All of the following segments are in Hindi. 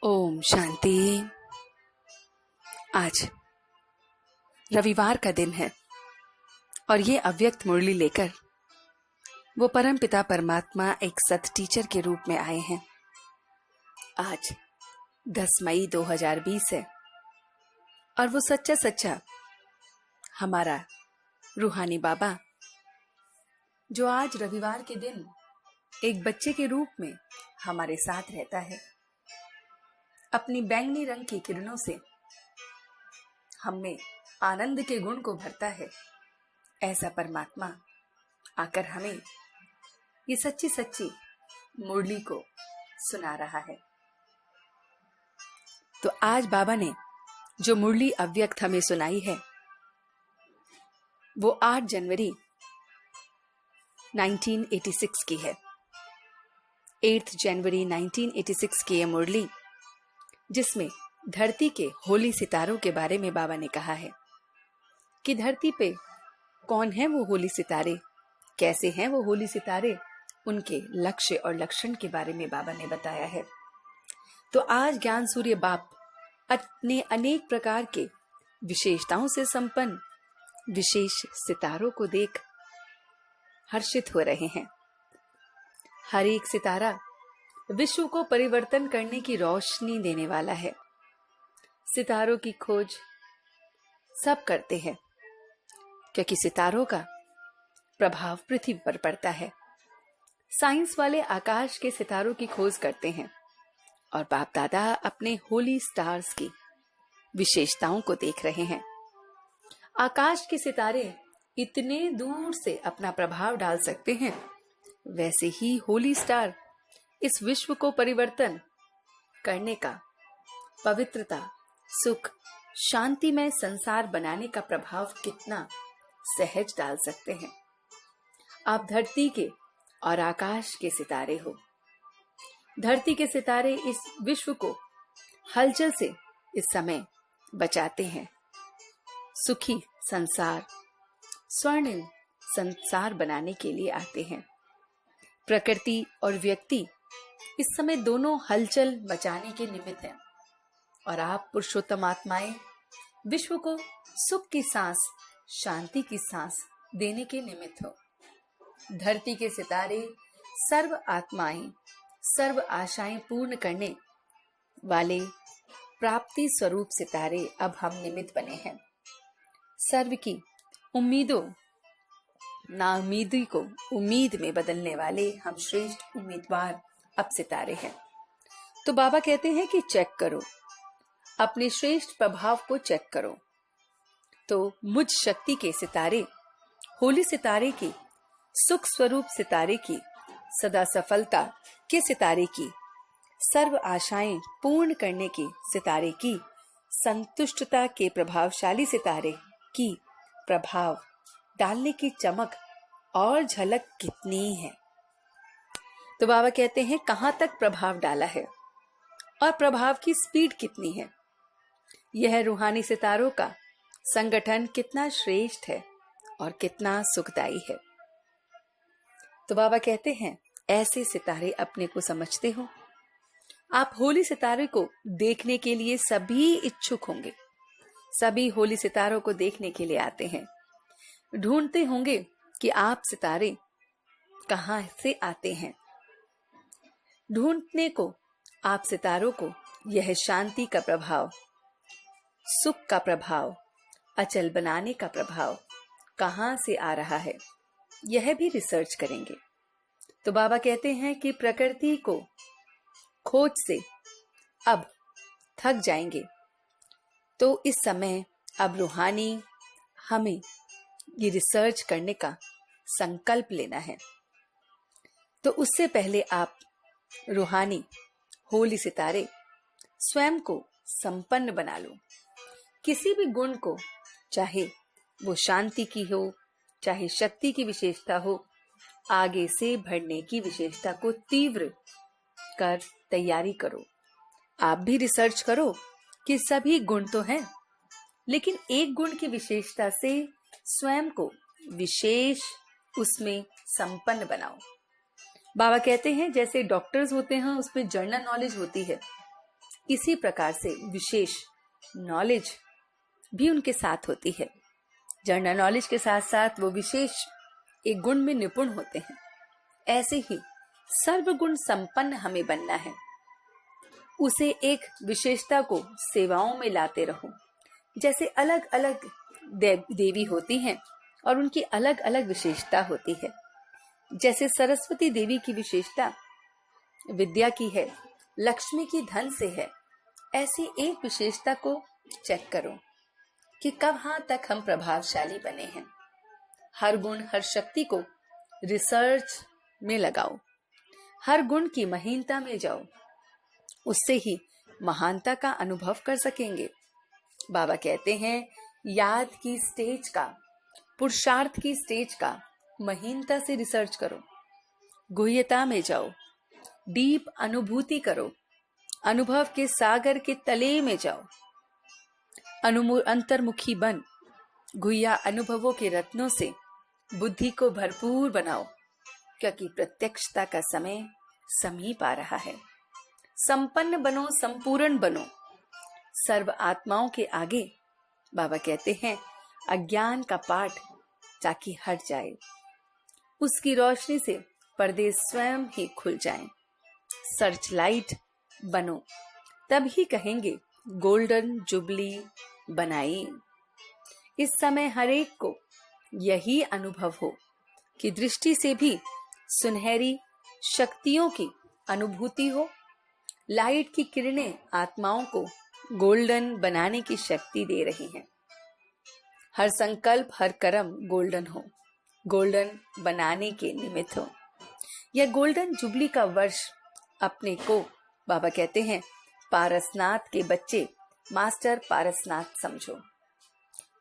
ओम शांति। आज रविवार का दिन है और ये अव्यक्त मुरली लेकर वो परम पिता परमात्मा एक सत टीचर के रूप में आए हैं। आज 10 मई 2020 है और वो सच्चा सच्चा हमारा रूहानी बाबा जो आज रविवार के दिन एक बच्चे के रूप में हमारे साथ रहता है, अपनी बैंगनी रंग की किरणों से हमें आनंद के गुण को भरता है। ऐसा परमात्मा आकर हमें ये सच्ची सच्ची मुरली को सुना रहा है। तो आज बाबा ने जो मुरली अव्यक्त हमें सुनाई है वो 8 जनवरी 1986 की है। 8 जनवरी 1986 की यह मुरली जिसमें धरती के होली सितारों के बारे में बाबा ने कहा है कि धरती पे कौन है वो होली सितारे, कैसे हैं वो होली सितारे, उनके लक्ष्य और लक्षण के बारे में बाबा ने बताया है। तो आज ज्ञान सूर्य बाप अपने अनेक प्रकार के विशेषताओं से संपन्न विशेष सितारों को देख हर्षित हो रहे हैं। हर एक सितारा विश्व को परिवर्तन करने की रोशनी देने वाला है। सितारों की खोज सब करते हैं क्योंकि सितारों का प्रभाव पृथ्वी पर पड़ता है। साइंस वाले आकाश के सितारों की खोज करते हैं और बाप दादा अपने होली स्टार्स की विशेषताओं को देख रहे हैं। आकाश के सितारे इतने दूर से अपना प्रभाव डाल सकते हैं, वैसे ही होली स्टार इस विश्व को परिवर्तन करने का, पवित्रता, सुख, शांतिमय संसार बनाने का प्रभाव कितना सहज डाल सकते हैं। आप धरती के और आकाश के सितारे हो। धरती के सितारे इस विश्व को हलचल से इस समय बचाते हैं। सुखी संसार, स्वर्णिम संसार बनाने के लिए आते हैं। प्रकृति और व्यक्ति इस समय दोनों हलचल बचाने के निमित्त हैं और आप पुरुषोत्तम आत्माएं विश्व को सुख की सांस, शांति की सांस देने के निमित्त हो। धरती के सितारे सर्व आत्माएं, सर्व आशाएं पूर्ण करने वाले प्राप्ति स्वरूप सितारे अब हम निमित्त बने हैं। सर्व की उम्मीदों, नाउम्मीदी को उम्मीद में बदलने वाले हम श्रेष्ठ उम्मीदवार अब सितारे हैं। तो बाबा कहते हैं कि चेक करो, अपने श्रेष्ठ प्रभाव को चेक करो। तो मुझ शक्ति के सितारे, होली सितारे की, सुख स्वरूप सितारे की, सदा सफलता के सितारे की, सर्व आशाएं पूर्ण करने की सितारे की, संतुष्टता के प्रभावशाली सितारे की प्रभाव डालने की चमक और झलक कितनी है। तो बाबा कहते हैं कहां तक प्रभाव डाला है और प्रभाव की स्पीड कितनी है। यह रूहानी सितारों का संगठन कितना श्रेष्ठ है और कितना सुखदाई है। तो बाबा कहते हैं ऐसे सितारे अपने को समझते हो। आप होली सितारे को देखने के लिए सभी इच्छुक होंगे। सभी होली सितारों को देखने के लिए आते हैं। ढूंढते होंगे कि आप सितारे कहां से आते हैं। ढूंढने को आप सितारों को यह शांति का प्रभाव, सुख का प्रभाव, अचल बनाने का प्रभाव कहां से आ रहा है, यह भी रिसर्च करेंगे। तो बाबा कहते हैं कि प्रकृति को खोज से अब थक जाएंगे। तो इस समय अब रूहानी हमें ये रिसर्च करने का संकल्प लेना है। तो उससे पहले आप रूहानी होली सितारे स्वयं को संपन्न बना लो। किसी भी गुण को, चाहे वो शांति की हो, चाहे शक्ति की विशेषता हो, आगे से बढ़ने की विशेषता को तीव्र कर तैयारी करो। आप भी रिसर्च करो कि सभी गुण तो हैं, लेकिन एक गुण की विशेषता से स्वयं को विशेष उसमें संपन्न बनाओ। बाबा कहते हैं जैसे डॉक्टर्स होते हैं उसमें जनरल नॉलेज होती है, इसी प्रकार से विशेष नॉलेज भी उनके साथ होती है। जनरल नॉलेज के साथ साथ वो विशेष एक गुण में निपुण होते हैं। ऐसे ही सर्वगुण संपन्न हमें बनना है। उसे एक विशेषता को सेवाओं में लाते रहो। जैसे अलग अलग देवी होती हैं और उनकी अलग अलग विशेषता होती है। जैसे सरस्वती देवी की विशेषता विद्या की है, लक्ष्मी की धन से है। ऐसी एक विशेषता को चेक करो कि कहाँ तक हम प्रभावशाली बने हैं। हर गुण हर शक्ति को रिसर्च में लगाओ, हर गुण की महीनता में जाओ, उससे ही महानता का अनुभव कर सकेंगे। बाबा कहते हैं याद की स्टेज का, पुरुषार्थ की स्टेज का महीनता से रिसर्च करो, गुह्यता में जाओ, डीप अनुभूति करो, अनुभव के सागर के तले में जाओ, अंतर्मुखी बन, गुह्या अनुभवों के रत्नों से बुद्धि को भरपूर बनाओ, क्योंकि प्रत्यक्षता का समय समीप आ रहा है। संपन्न बनो, संपूर्ण बनो। सर्व आत्माओं के आगे बाबा कहते हैं अज्ञान का पाठ ताकि हट जाए, उसकी रोशनी से पर्दे स्वयं ही खुल जाएं। सर्च लाइट बनो, तब ही कहेंगे गोल्डन जुबली बनाई। इस समय हरेक को यही अनुभव हो कि दृष्टि से भी सुनहरी शक्तियों की अनुभूति हो। लाइट की किरणें आत्माओं को गोल्डन बनाने की शक्ति दे रही हैं। हर संकल्प हर कर्म गोल्डन हो, गोल्डन बनाने के निमित्त हो। यह गोल्डन जुबली का वर्ष अपने को बाबा कहते हैं पारसनाथ के बच्चे मास्टर पारसनाथ समझो।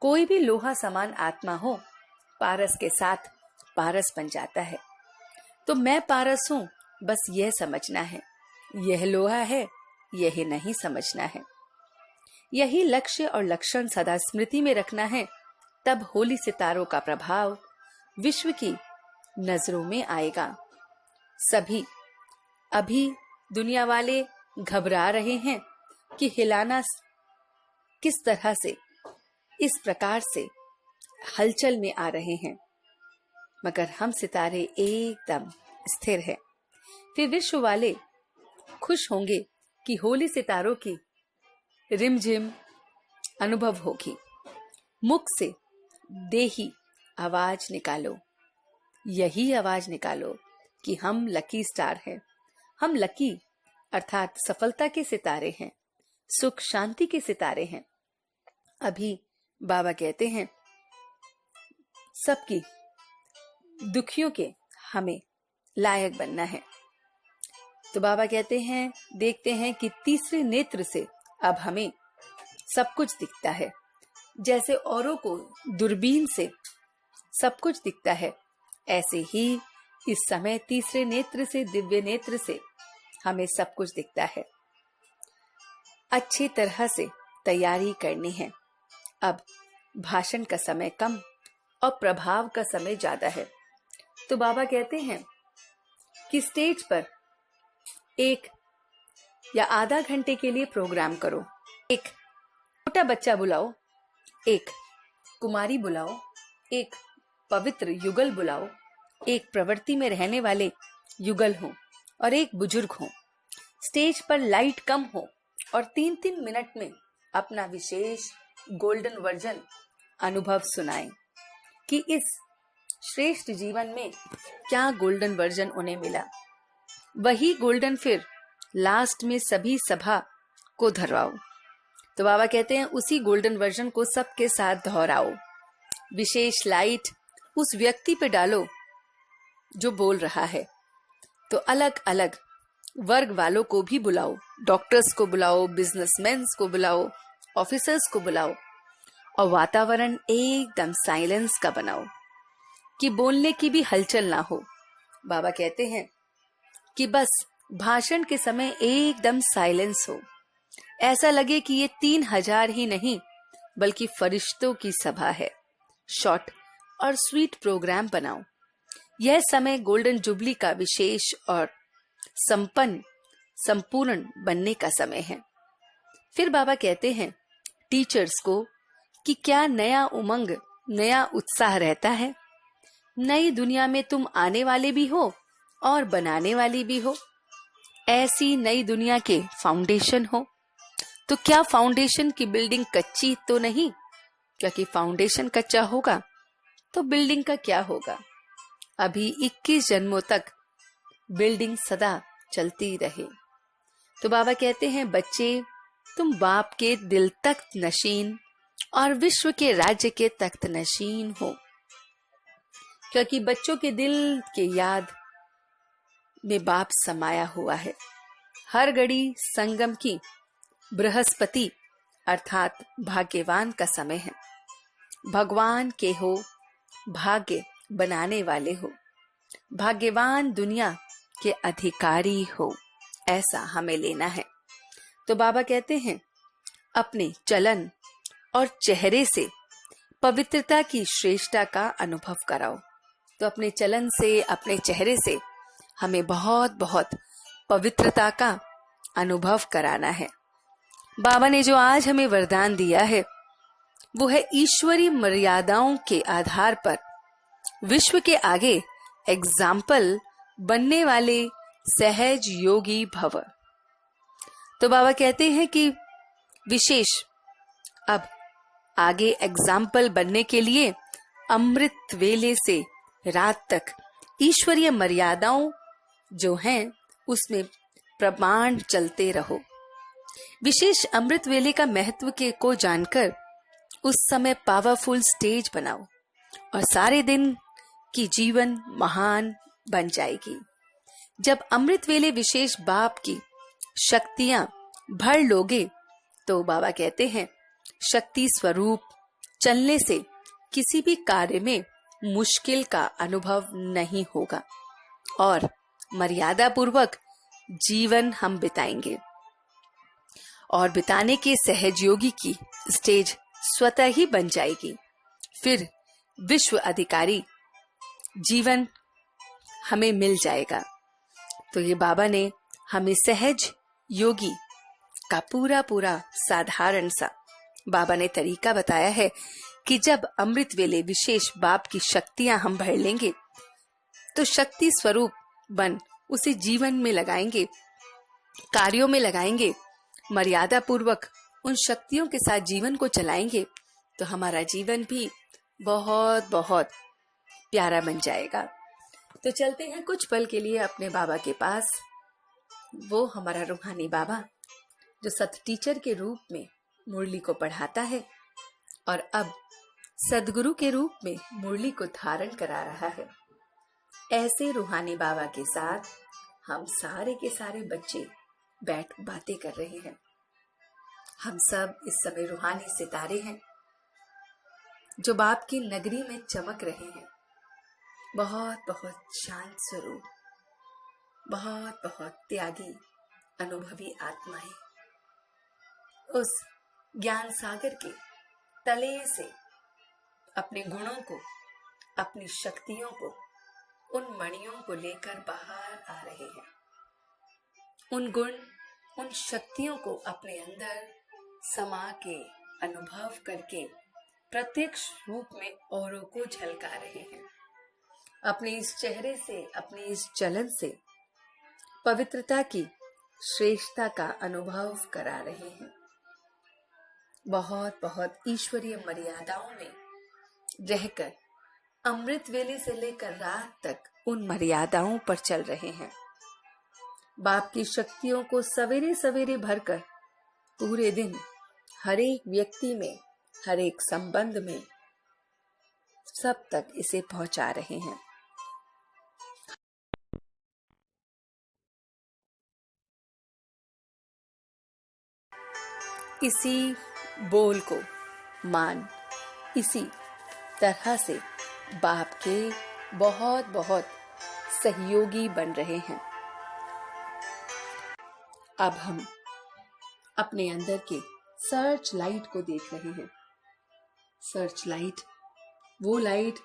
कोई भी लोहा समान आत्मा हो पारस के साथ पारस बन जाता है। तो मैं पारस हूं, बस यह समझना है। यह लोहा है, यह नहीं समझना है। यही लक्ष्य और लक्षण सदा स्मृति में रखना है। तब होली सितारों का प्रभाव विश्व की नजरों में आएगा। सभी अभी दुनिया वाले घबरा रहे हैं कि हिलाना किस तरह से, इस प्रकार से हलचल में आ रहे हैं, मगर हम सितारे एकदम स्थिर है। फिर विश्व वाले खुश होंगे कि होली सितारों की रिमझिम अनुभव होगी। मुख से देही आवाज निकालो, यही आवाज निकालो कि हम लकी स्टार हैं। हम लकी अर्थात सफलता के सितारे हैं, सुख शांति के सितारे हैं। अभी बाबा कहते हैं सबकी दुखियों के हमें लायक बनना है। तो बाबा कहते हैं देखते हैं कि तीसरे नेत्र से अब हमें सब कुछ दिखता है। जैसे औरों को दूरबीन से सब कुछ दिखता है, ऐसे ही इस समय तीसरे नेत्र से, दिव्य नेत्र से हमें सब कुछ दिखता है। अच्छी तरह से तैयारी करनी है। अब भाषण का समय कम और प्रभाव का समय ज्यादा है। तो बाबा कहते हैं कि स्टेज पर एक या आधा घंटे के लिए प्रोग्राम करो। एक छोटा बच्चा बुलाओ, एक कुमारी बुलाओ, एक पवित्र युगल बुलाओ, एक प्रवृत्ति में रहने वाले युगल हो और एक बुजुर्ग हो। स्टेज पर लाइट कम हो और 3-3 मिनट में अपना विशेष गोल्डन वर्जन अनुभव सुनाएं कि इस श्रेष्ठ जीवन में क्या गोल्डन वर्जन उन्हें मिला। वही गोल्डन फिर लास्ट में सभी सभा को दोहराओ। तो बाबा कहते हैं उसी गोल्डन वर्जन को सबके साथ दोहराओ। विशेष लाइट उस व्यक्ति पे डालो जो बोल रहा है। तो अलग अलग वर्ग वालों को भी बुलाओ, डॉक्टर्स को बुलाओ, बिजनेसमैन को बुलाओ, ऑफिसर्स को बुलाओ और वातावरण एकदम साइलेंस का बनाओ कि बोलने की भी हलचल ना हो। बाबा कहते हैं कि बस भाषण के समय एकदम साइलेंस हो, ऐसा लगे कि ये 3000 ही नहीं बल्कि फरिश्तों की सभा है। शॉर्ट और स्वीट प्रोग्राम बनाओ। यह समय गोल्डन जुबली का विशेष और संपूर्ण बनने का समय है। फिर बाबा कहते हैं टीचर्स को कि क्या नया उमंग, नया उत्साह रहता है। नई दुनिया में तुम आने वाले भी हो और बनाने वाली भी हो। ऐसी नई दुनिया के फाउंडेशन हो तो क्या फाउंडेशन की बिल्डिंग कच्ची तो नहीं, क्योंकि फाउंडेशन कच्चा होगा तो बिल्डिंग का क्या होगा। अभी 21 जन्मों तक बिल्डिंग सदा चलती रहे। तो बाबा कहते हैं बच्चे, तुम बाप के दिल तख्त नशीन और विश्व के राज्य के तख्त नशीन हो, क्योंकि बच्चों के दिल के याद में बाप समाया हुआ है। हर घड़ी संगम की बृहस्पति अर्थात भाग्यवान का समय है। भगवान के हो, भाग्य बनाने वाले हो, भाग्यवान दुनिया के अधिकारी हो, ऐसा हमें लेना है। तो बाबा कहते हैं अपने चलन और चेहरे से पवित्रता की श्रेष्ठता का अनुभव कराओ। तो अपने चलन से, अपने चेहरे से हमें बहुत बहुत पवित्रता का अनुभव कराना है। बाबा ने जो आज हमें वरदान दिया है वो है ईश्वरी मर्यादाओं के आधार पर विश्व के आगे एग्जाम्पल बनने वाले सहज योगी भव। तो बाबा कहते हैं कि विशेष अब आगे एग्जाम्पल बनने के लिए अमृत वेले से रात तक ईश्वरीय मर्यादाओं जो हैं उसमें प्रमाण चलते रहो। विशेष अमृत वेले का महत्व के को जानकर उस समय पावरफुल स्टेज बनाओ और सारे दिन की जीवन महान बन जाएगी। जब अमृत वेले विशेष बाप की शक्तियां भर लोगे तो बाबा कहते हैं शक्ति स्वरूप चलने से किसी भी कार्य में मुश्किल का अनुभव नहीं होगा और मर्यादा पूर्वक जीवन हम बिताएंगे और बिताने के सहयोगी की स्टेज स्वतः ही बन जाएगी। फिर विश्व अधिकारी जीवन हमें मिल जाएगा। तो ये बाबा ने हमें सहज योगी का पूरा साधारण सा बाबा ने तरीका बताया है कि जब अमृत वेले विशेष बाप की शक्तियां हम भर लेंगे तो शक्ति स्वरूप बन उसे जीवन में लगाएंगे, कार्यों में लगाएंगे, मर्यादा पूर्वक उन शक्तियों के साथ जीवन को चलाएंगे तो हमारा जीवन भी बहुत बहुत प्यारा बन जाएगा। तो चलते हैं कुछ पल के लिए अपने बाबा के पास। वो हमारा रूहानी बाबा जो सत टीचर के रूप में मुरली को पढ़ाता है और अब सदगुरु के रूप में मुरली को धारण करा रहा है। ऐसे रूहानी बाबा के साथ हम सारे के सारे बच्चे बैठ बातें कर रहे हैं। हम सब इस समय रूहानी सितारे हैं जो बाप की नगरी में चमक रहे हैं। बहुत बहुत शांत स्वरूप, बहुत बहुत त्यागी अनुभवी आत्माएं उस ज्ञान सागर के तले से अपने गुणों को, अपनी शक्तियों को, उन मणियों को लेकर बाहर आ रहे हैं। उन गुण, उन शक्तियों को अपने अंदर समा के अनुभव करके प्रत्यक्ष रूप में औरों को झलका रहे हैं। अपने इस चेहरे से, अपने इस चलन से पवित्रता की श्रेष्ठता का अनुभव करा रहे हैं। बहुत बहुत ईश्वरीय मर्यादाओं में रहकर अमृत वेले से लेकर रात तक उन मर्यादाओं पर चल रहे हैं। बाप की शक्तियों को सवेरे सवेरे भरकर पूरे दिन हर एक व्यक्ति में, हर एक संबंध में सब तक इसे पहुंचा रहे हैं। इसी बोल को मान, इसी तरह से बाप के बहुत बहुत सहयोगी बन रहे हैं। अब हम अपने अंदर के सर्च लाइट को देख रहे हैं। सर्च लाइट, वो लाइट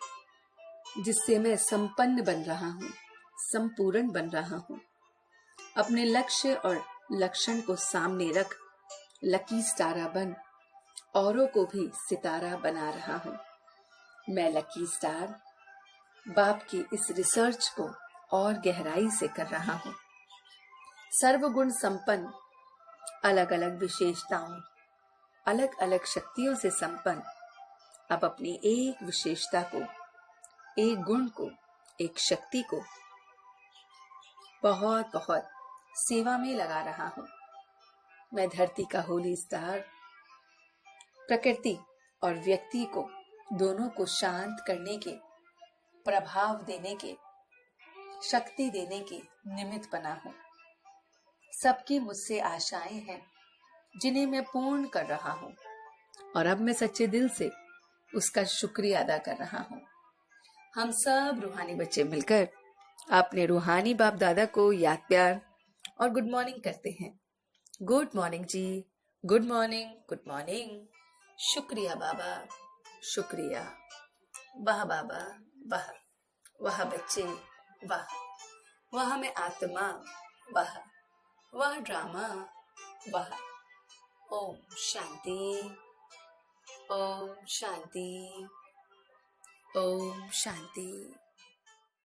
जिससे मैं संपन्न बन रहा हूँ, संपूर्ण बन रहा हूँ। अपने लक्ष्य और लक्षण को सामने रख लकी स्टारा बन औरों को भी सितारा बना रहा हूँ। मैं लकी स्टार बाप की इस रिसर्च को और गहराई से कर रहा हूँ। सर्वगुण संपन्न, अलग अलग विशेषताओं, अलग अलग शक्तियों से संपन्न, अब अपनी एक विशेषता को, एक गुण को, एक शक्ति को बहुत बहुत सेवा में लगा रहा हूँ। मैं धरती का होली स्टार प्रकृति और व्यक्ति को दोनों को शांत करने के, प्रभाव देने के, शक्ति देने के निमित्त बना हूँ। सबकी मुझसे आशाएं हैं जिन्हें मैं पूर्ण कर रहा हूँ और अब मैं सच्चे दिल से उसका शुक्रिया अदा कर रहा हूँ। हम सब रूहानी बच्चे मिलकर अपने रूहानी बाप दादा को याद, प्यार और गुड मॉर्निंग करते हैं। गुड मॉर्निंग जी, गुड मॉर्निंग, गुड मॉर्निंग। शुक्रिया बाबा, शुक्रिया। वाह बाबा, वाह, वाह बच्चे, वाह, वाह मैं आत्मा, वाह, वाह ड्रामा, वाह। ओम शांति, ओम शांति, ओम शांति।